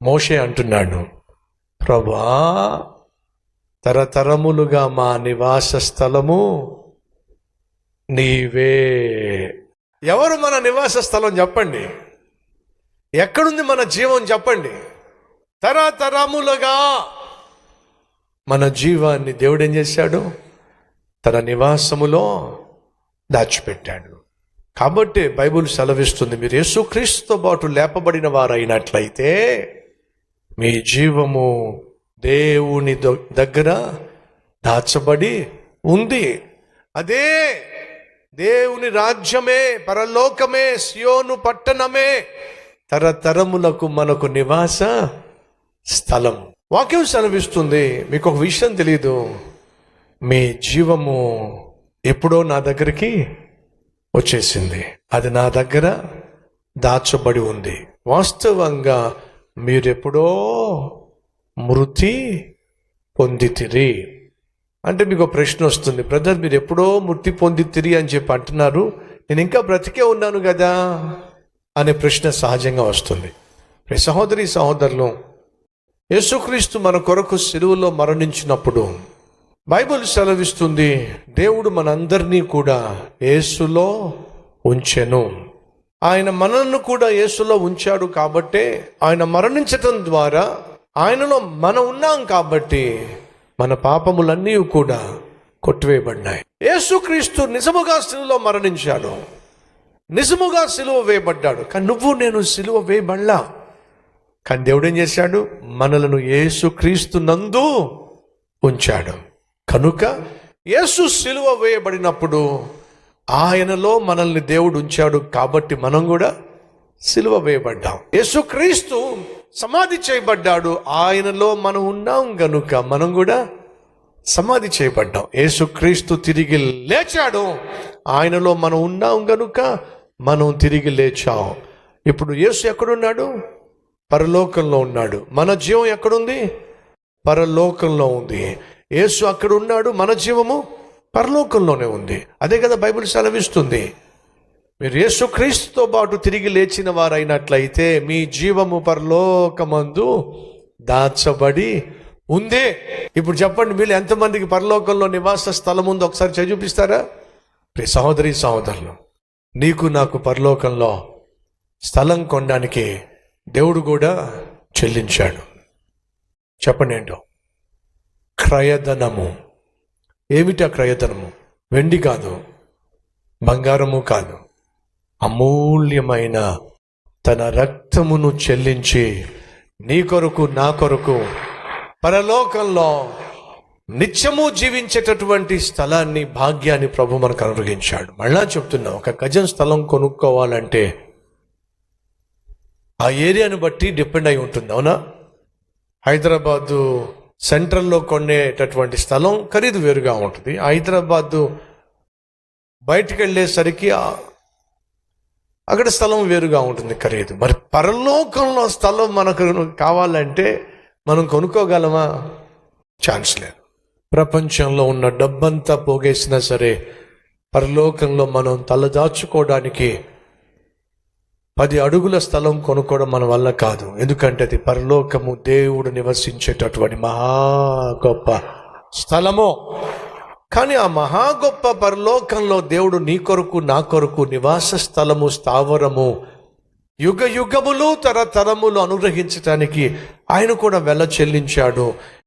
మోషే అంటున్నాడు, ప్రభువా, తరతరములుగా మా నివాస స్థలము నీవే. ఎవరు మన నివాస స్థలం చెప్పండి? ఎక్కడుంది మన జీవం చెప్పండి? తరతరములుగా మన జీవాన్ని దేవుడు ఏం చేశాడు? తన నివాసములో దాచిపెట్టాడు. కాబట్టి బైబిల్ సెలవిస్తుంది, మీరు యేసుక్రీస్తుతో పాటు లేపబడిన వారైనట్లయితే మీ జీవము దేవుని దగ్గర దాచబడి ఉంది. అదే దేవుని రాజ్యమే, పరలోకమే, సియోను పట్టణమే తరతరములకు మనకు నివాస స్థలం. వాక్యం సెలవిస్తుంది, మీకు ఒక విషయం తెలీదు, మీ జీవము ఎప్పుడో నా దగ్గరికి వచ్చేసింది, అది నా దగ్గర దాచబడి ఉంది. వాస్తవంగా మీరెప్పుడో మృతి పొందితిరి. అంటే మీకు ప్రశ్న వస్తుంది, బ్రదర్ మీరు ఎప్పుడో మృతి పొందితిరి అని చెప్పి అంటున్నారు, నేను ఇంకా బ్రతికే ఉన్నాను కదా అనే ప్రశ్న సహజంగా వస్తుంది. సహోదరి సహోదరులు, యేసుక్రీస్తు మన కొరకు సిలువలో మరణించినప్పుడు బైబిల్ సెలవిస్తుంది, దేవుడు మనందరినీ కూడా యేసులో ఉంచెను. ఆయన మనల్ని కూడా యేసులో ఉంచాడు. కాబట్టే ఆయన మరణించటం ద్వారా ఆయనలో మనం ఉన్నాం కాబట్టి మన పాపములన్నీ కూడా కొట్టివేయబడినాయి. యేసుక్రీస్తు నిజముగా సిలువలో మరణించాడు, నిజముగా సిలువ వేయబడ్డాడు. కానీ నువ్వు నేను సిలువ వేయబడలా. కానీ దేవుడు ఏం చేశాడు? మనలను యేసుక్రీస్తు నందు ఉంచాడు. కనుక యేసు సిలువ వేయబడినప్పుడు ఆయనలో మనల్ని దేవుడు ఉంచాడు. కాబట్టి మనం కూడా సిలువ వేయబడ్డాం. యేసుక్రీస్తు సమాధి చేయబడ్డాడు, ఆయనలో మనం ఉన్నాం గనుక మనం కూడా సమాధి చేయబడ్డాం. యేసుక్రీస్తు తిరిగి లేచాడు, ఆయనలో మనం ఉన్నాం గనుక మనం తిరిగి లేచాం. ఇప్పుడు యేసు ఎక్కడున్నాడు? పరలోకంలో ఉన్నాడు. మన జీవం ఎక్కడుంది? పరలోకంలో ఉంది. యేసు అక్కడ ఉన్నాడు, మన జీవము పరలోకంలోనే ఉంది. అదే కదా బైబిల్ సెలవిస్తుంది, మీరు యేసుక్రీస్తుతో పాటు తిరిగి లేచిన వారైనట్లయితే మీ జీవము పరలోకమందు దాచబడి ఉందే. ఇప్పుడు చెప్పండి, మీరు ఎంతమందికి పరలోకంలో నివాస స్థలం ఉందో ఒకసారి చూపిస్తారా? సహోదరి సహోదరులు, నీకు నాకు పరలోకంలో స్థలం కొనడానికి దేవుడు కూడా చెల్లించాడు. చెప్పండి ఏంటో? క్రయధనము. ఏమిటా క్రయధనము? వెండి కాదు, బంగారము కాదు, అమూల్యమైన తన రక్తమును చెల్లించి నీ కొరకు నా కొరకు పరలోకంలో నిత్యము జీవించేటటువంటి స్థలాన్ని, భాగ్యాన్ని ప్రభు మనకు అనుగ్రహించాడు. మళ్ళా చెప్తున్నా, ఒక గజం స్థలం కొనుక్కోవాలంటే ఆ ఏరియాను బట్టి డిపెండ్ అయి ఉంటుంది. అవునా? హైదరాబాదు సెంట్రల్లో కొనేటటువంటి స్థలం ఖరీదు వేరుగా ఉంటుంది. హైదరాబాదు బయటికి వెళ్ళేసరికి అక్కడ స్థలం వేరుగా ఉంటుంది ఖరీదు. మరి పరలోకంలో స్థలం మనకు కావాలంటే మనం కొనుక్కోగలమా? ఛాన్స్ లేదు. ప్రపంచంలో ఉన్న డబ్బంతా పోగేసినా సరే పరలోకంలో మనం తలదాచుకోవడానికి 10 అడుగుల స్థలం కొనుక్కోవడం మన వల్ల కాదు. ఎందుకంటే అది పరలోకము, దేవుడు నివసించేటటువంటి మహా గొప్ప స్థలము. కానీ ఆ మహా గొప్ప పరలోకంలో దేవుడు నీ కొరకు నా కొరకు నివాస స్థలము, స్థావరము, యుగ యుగములు తరతరములు అనుగ్రహించటానికి ఆయన కూడా వెల చెల్లించాడు.